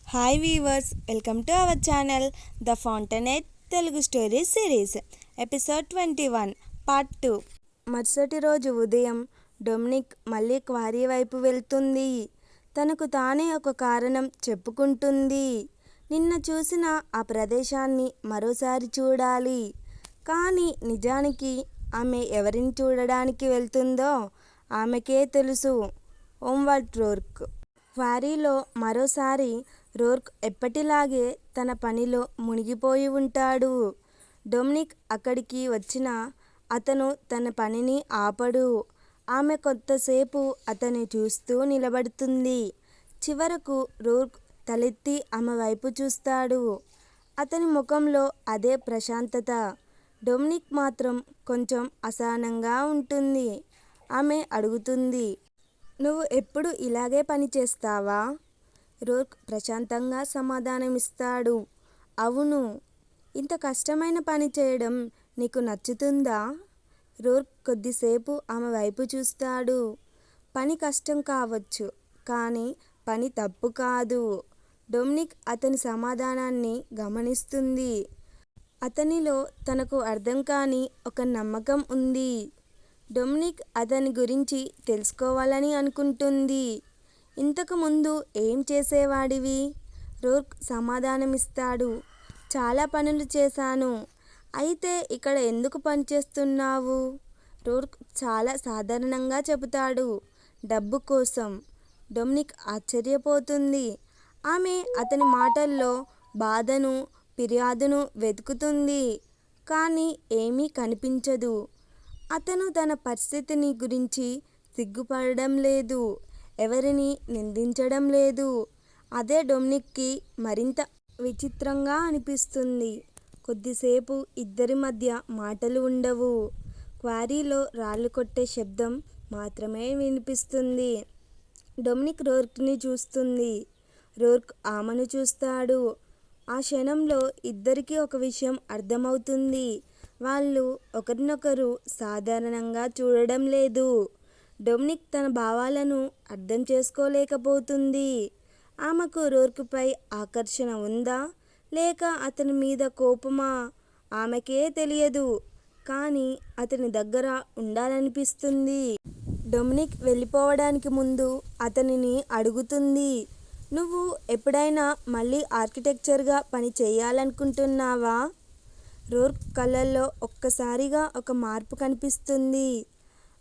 Hi viewers, welcome to our channel the ఫౌంటైనేట్ Telugu stories series episode 21 part 2. మరుసటి రోజు ఉదయం డొమినిక్ మళ్ళీ క్వారీ వైపు వెళ్తుంది. తనకు తానే ఒక కారణం చెప్పుకుంటుంది. నిన్న చూసిన ఆ ప్రదేశాన్ని మరోసారి చూడాలి. కానీ నిజానికి ఆమె ఎవరిని చూడడానికి వెళ్తుందో ఆమెకే తెలుసు. హోమ్వార్డ్ రోర్క్. క్వారీలో మరోసారి రోర్క్ ఎప్పటిలాగే తన పనిలో మునిగిపోయి ఉంటాడు. డొమినిక్ అక్కడికి వచ్చినా అతను తన పనిని ఆపడు. ఆమె కొంతసేపు అతన్ని చూస్తూ నిలబడుతుంది. చివరకు రోర్క్ తలెత్తి ఆమె వైపు చూస్తాడు. అతని ముఖంలో అదే ప్రశాంతత. డొమినిక్ మాత్రం కొంచెం అసహనంగా ఉంటుంది. ఆమె అడుగుతుంది, "నువ్వు ఎప్పుడు ఇలాగే పని చేస్తావా?" రోర్క్ ప్రశాంతంగా సమాధానమిస్తాడు, "అవును." "ఇంత కష్టమైన పని చేయడం నీకు నచ్చుతుందా?" రోర్క్ కొద్దిసేపు ఆమె వైపు చూస్తాడు. "పని కష్టం కావచ్చు, కానీ పని తప్పు కాదు." డొమినిక్ అతని సమాధానాన్ని గమనిస్తుంది. అతనిలో తనకు అర్థం కాని ఒక నమ్మకం ఉంది. డొమినిక్ అతని గురించి తెలుసుకోవాలని అనుకుంటుంది. "ఇంతకు ముందు ఏం చేసేవాడివి?" రోర్క్ సమాధానమిస్తాడు, "చాలా పనులు చేశాను." "అయితే ఇక్కడ ఎందుకు పనిచేస్తున్నావు?" రోర్క్ చాలా సాధారణంగా చెబుతాడు, "డబ్బు కోసం." డొమినిక్ ఆశ్చర్యపోతుంది. ఆమె అతని మాటల్లో బాధను, ఫిర్యాదును వెతుకుతుంది. కానీ ఏమీ కనిపించదు. అతను తన పరిస్థితిని గురించి సిగ్గుపడడం లేదు, ఎవరినీ నిందించడం లేదు. అదే డొమినిక్కి మరింత విచిత్రంగా అనిపిస్తుంది. కొద్దిసేపు ఇద్దరి మధ్య మాటలు ఉండవు. క్వారీలో రాళ్ళు కొట్టే శబ్దం మాత్రమే వినిపిస్తుంది. డొమినిక్ రోర్క్ని చూస్తుంది. రోర్క్ ఆమెను చూస్తాడు. ఆ క్షణంలో ఇద్దరికీ ఒక విషయం అర్థమవుతుంది. వాళ్ళు ఒకరినొకరు సాధారణంగా చూడడం లేదు. డొమినిక్ తన భావాలను అర్థం చేసుకోలేకపోతుంది. ఆమెకు రోర్క్పై ఆకర్షణ ఉందా, లేక అతని మీద కోపమా? ఆమెకే తెలియదు. కానీ అతని దగ్గర ఉండాలనిపిస్తుంది. డొమినిక్ వెళ్ళిపోవడానికి ముందు అతనిని అడుగుతుంది, "నువ్వు ఎప్పుడైనా మళ్ళీ ఆర్కిటెక్చర్గా పని చేయాలనుకుంటున్నావా?" రోర్క్ కళ్ళల్లో ఒక్కసారిగా ఒక మార్పు కనిపిస్తుంది.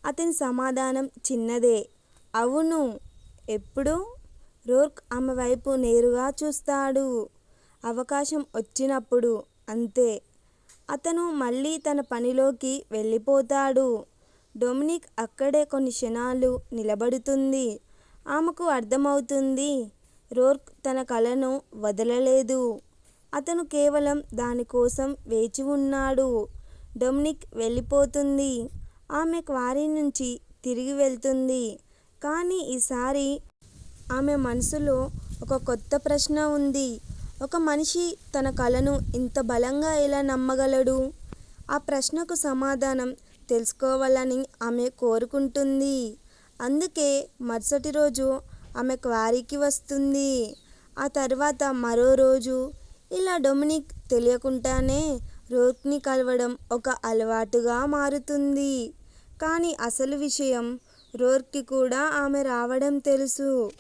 అతని సమాధానం చిన్నదే, "అవును." "ఎప్పుడు?" రోర్క్ ఆమె వైపు నేరుగా చూస్తాడు. "అవకాశం వచ్చినప్పుడు, అంతే." అతను మళ్ళీ తన పనిలోకి వెళ్ళిపోతాడు. డొమినిక్ అక్కడే కొన్ని క్షణాలు నిలబడుతుంది. ఆమెకు అర్థమవుతుంది, రోర్క్ తన కలను వదలలేదు. అతను కేవలం దానికోసం వేచి ఉన్నాడు. డొమినిక్ వెళ్ళిపోతుంది. ఆమె క్వారీ నుంచి తిరిగి వెళ్తుంది. కానీ ఈసారి ఆమె మనసులో ఒక కొత్త ప్రశ్న ఉంది. ఒక మనిషి తన కలను ఇంత బలంగా ఎలా నమ్మగలడు? ఆ ప్రశ్నకు సమాధానం తెలుసుకోవాలని ఆమె కోరుకుంటుంది. అందుకే మరుసటి రోజు ఆమె క్వారీకి వస్తుంది. ఆ తర్వాత మరో రోజు. ఇలా డొమినిక్ తెలియకుండానే రోర్క్ని కలవడం ఒక అలవాటుగా మారుతుంది. కానీ అసలు విషయం, రోర్క్కి కూడా ఆమె రావడం తెలుసు.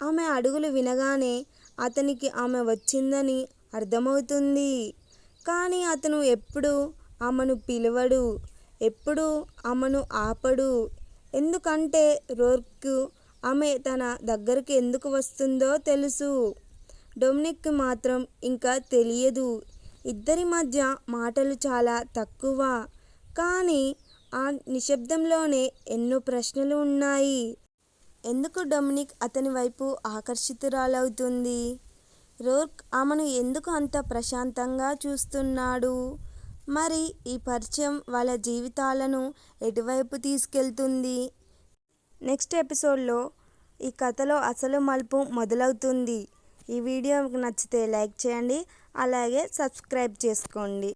ఆమె అడుగులు వినగానే అతనికి ఆమె వచ్చిందని అర్థమవుతుంది. కానీ అతను ఎప్పుడూ ఆమెను పిలవడు, ఎప్పుడూ ఆమెను ఆపడు. ఎందుకంటే రోర్క్కు ఆమె తన దగ్గరికి ఎందుకు వస్తుందో తెలుసు. డొమినిక్కి మాత్రం ఇంకా తెలియదు. ఇద్దరి మధ్య మాటలు చాలా తక్కువ. కానీ ఆ నిశ్శబ్దంలోనే ఎన్నో ప్రశ్నలు ఉన్నాయి. ఎందుకు డొమినిక్ అతని వైపు ఆకర్షితురాలవుతుంది? రోర్క్ ఆమెను ఎందుకు అంత ప్రశాంతంగా చూస్తున్నాడు? మరి ఈ పరిచయం వాళ్ళ జీవితాలను ఎటువైపు తీసుకెళ్తుంది? నెక్స్ట్ ఎపిసోడ్లో ఈ కథలో అసలు మలుపు మొదలవుతుంది. ఈ వీడియో మీకు నచ్చితే లైక్ చేయండి, అలాగే సబ్స్క్రైబ్ చేసుకోండి.